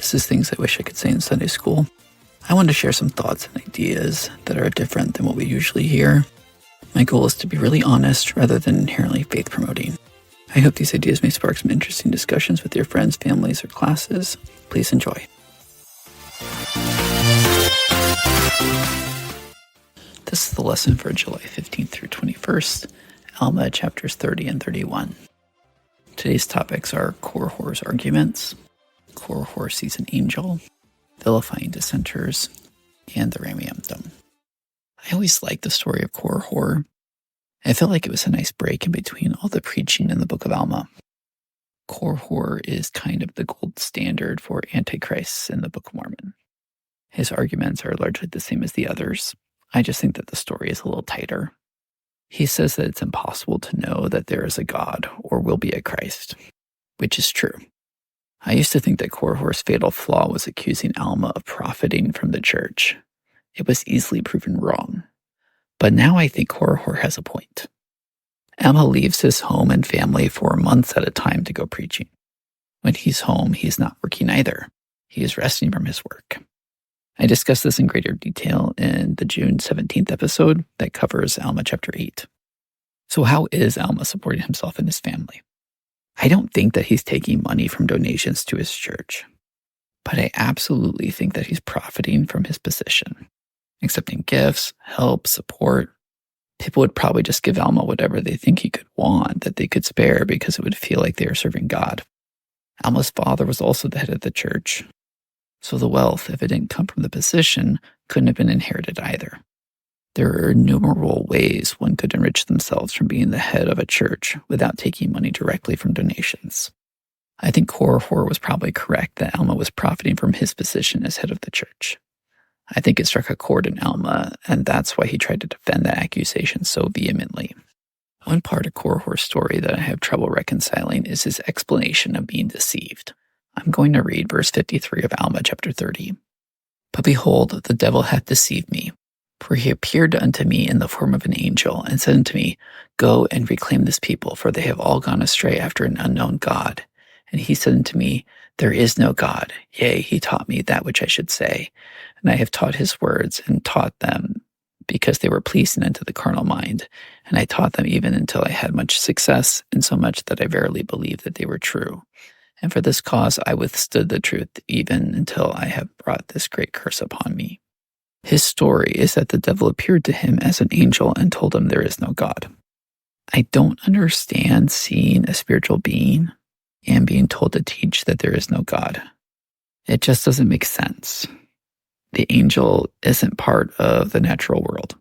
This is things I wish I could say in Sunday school. I want to share some thoughts and ideas that are different than what we usually hear. My goal is to be really honest rather than inherently faith-promoting. I hope these ideas may spark some interesting discussions with your friends, families, or classes. Please enjoy. This is the lesson for July 15th through 21st, Alma chapters 30 and 31. Today's topics are Korihor's arguments, Korihor sees an angel, Vilifying dissenters, and the Rameumptom. I always liked the story of Korihor. I felt like it was a nice break in between all the preaching in the book of Alma. Korihor is kind of the gold standard for antichrists in the Book of Mormon. His arguments are largely the same as the others. I just think that the story is a little tighter. He says that it's impossible to know that there is a God or will be a Christ, which is true. I used to think that Korihor's fatal flaw was accusing Alma of profiting from the church. It was easily proven wrong. But now I think Korihor has a point. Alma leaves his home and family for months at a time to go preaching. When he's home, he's not working either. He is resting from his work. I discussed this in greater detail in the June 17th episode that covers Alma chapter 8. So how is Alma supporting himself and his family? I don't think that he's taking money from donations to his church, but I absolutely think that he's profiting from his position, accepting gifts, help, support. People would probably just give Alma whatever they think he could want that they could spare because it would feel like they are serving God. Alma's father was also the head of the church. So the wealth, if it didn't come from the position, couldn't have been inherited either. There are innumerable ways one could enrich themselves from being the head of a church without taking money directly from donations. I think Korihor was probably correct that Alma was profiting from his position as head of the church. I think it struck a chord in Alma, and that's why he tried to defend that accusation so vehemently. One part of Korihor's story that I have trouble reconciling is his explanation of being deceived. I'm going to read verse 53 of Alma chapter 30. But behold, the devil hath deceived me, for he appeared unto me in the form of an angel, and said unto me, Go and reclaim this people, for they have all gone astray after an unknown God. And he said unto me, There is no God. Yea, he taught me that which I should say. And I have taught his words, and taught them, because they were pleasing unto the carnal mind. And I taught them even until I had much success, insomuch that I verily believed that they were true. And for this cause I withstood the truth, even until I have brought this great curse upon me. His story is that the devil appeared to him as an angel and told him there is no God. I don't understand seeing a spiritual being and being told to teach that there is no God. It just doesn't make sense. The angel isn't part of the natural world.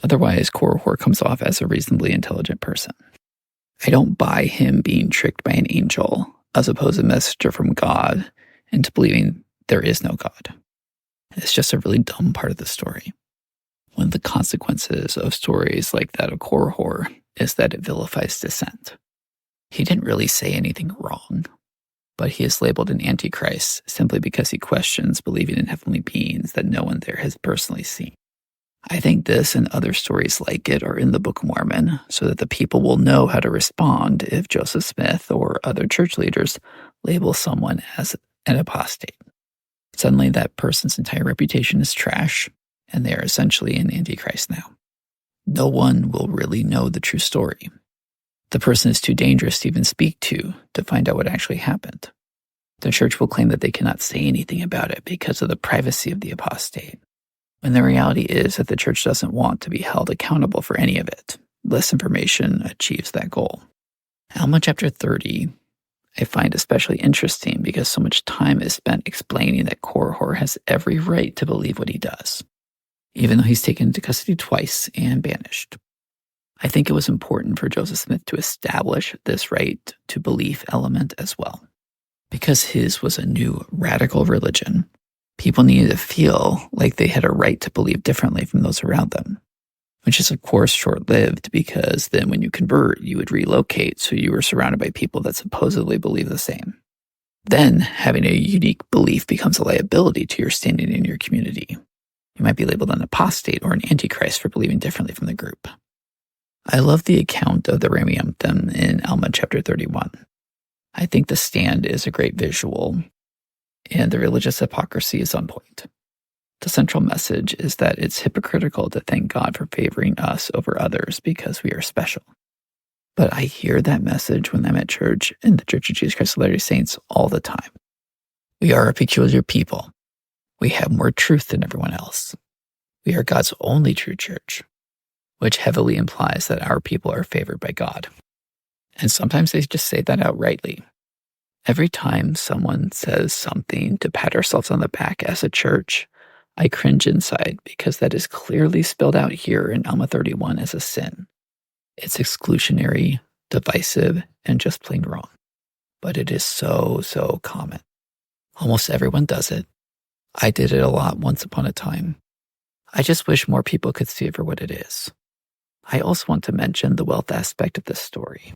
Otherwise, Korihor comes off as a reasonably intelligent person. I don't buy him being tricked by an angel as opposed to a messenger from God into believing there is no God. It's just a really dumb part of the story. One of the consequences of stories like that of Korihor is that it vilifies dissent. He didn't really say anything wrong, but he is labeled an antichrist simply because he questions believing in heavenly beings that no one there has personally seen. I think this and other stories like it are in the Book of Mormon so that the people will know how to respond if Joseph Smith or other church leaders label someone as an apostate. Suddenly that person's entire reputation is trash, and they are essentially an antichrist now. No one will really know the true story. The person is too dangerous to even speak to find out what actually happened. The church will claim that they cannot say anything about it because of the privacy of the apostate, when the reality is that the church doesn't want to be held accountable for any of it. Less information achieves that goal. Alma chapter 30 I find especially interesting because so much time is spent explaining that Korihor has every right to believe what he does, even though he's taken into custody twice and banished. I think it was important for Joseph Smith to establish this right to belief element as well. Because his was a new radical religion, people needed to feel like they had a right to believe differently from those around them, which is of course short-lived because then when you convert, you would relocate so you were surrounded by people that supposedly believe the same. Then having a unique belief becomes a liability to your standing in your community. You might be labeled an apostate or an antichrist for believing differently from the group. I love the account of the Rameumptom in Alma chapter 31. I think the stand is a great visual. and the religious hypocrisy is on point. The central message is that it's hypocritical to thank God for favoring us over others because we are special. But I hear that message when I'm at church in the Church of Jesus Christ of Latter-day Saints all the time. We are a peculiar people. We have more truth than everyone else. We are God's only true church, which heavily implies that our people are favored by God. And sometimes they just say that outrightly. Every time someone says something to pat ourselves on the back as a church, I cringe inside because that is clearly spelled out here in Alma 31 as a sin. It's exclusionary, divisive, and just plain wrong. But it is so common. Almost everyone does it. I did it a lot once upon a time. I just wish more people could see it for what it is. I also want to mention the wealth aspect of this story.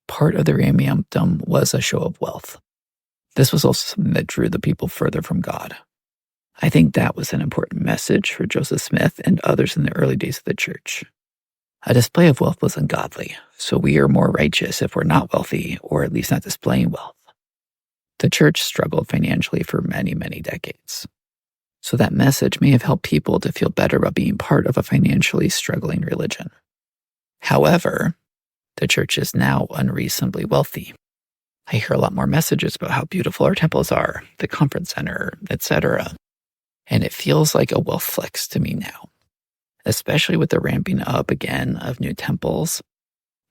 Part of the Rameumptom was a show of wealth. This was also something that drew the people further from God. I think that was an important message for Joseph Smith and others in the early days of the church. A display of wealth was ungodly, so we are more righteous if we're not wealthy, or at least not displaying wealth. The church struggled financially for many decades. So that message may have helped people to feel better about being part of a financially struggling religion. However, the church is now unreasonably wealthy. I hear a lot more messages about how beautiful our temples are, the conference center, etc. And it feels like a wealth flex to me now, especially with the ramping up again of new temples,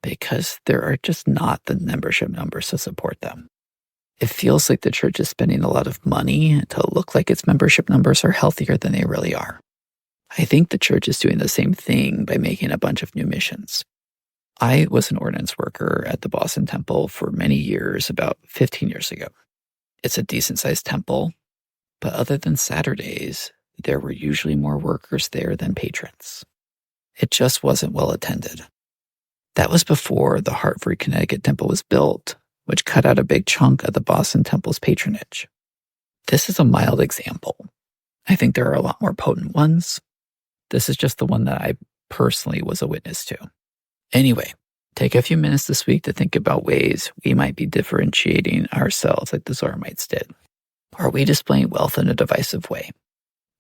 because there are just not the membership numbers to support them. It feels like the church is spending a lot of money to look like its membership numbers are healthier than they really are. I think the church is doing the same thing by making a bunch of new missions. I was an ordinance worker at the Boston Temple for many years, about 15 years ago. It's a decent-sized temple, but other than Saturdays, there were usually more workers there than patrons. It just wasn't well attended. That was before the Hartford, Connecticut Temple was built, which cut out a big chunk of the Boston Temple's patronage. This is a mild example. I think there are a lot more potent ones. This is just the one that I personally was a witness to. Anyway, take a few minutes this week to think about ways we might be differentiating ourselves like the Zoramites did. Are we displaying wealth in a divisive way?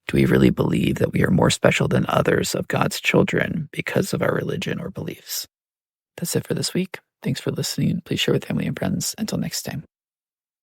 Do we really believe that we are more special than others of God's children because of our religion or beliefs? That's it for this week. Thanks for listening. Please share with family and friends. Until next time.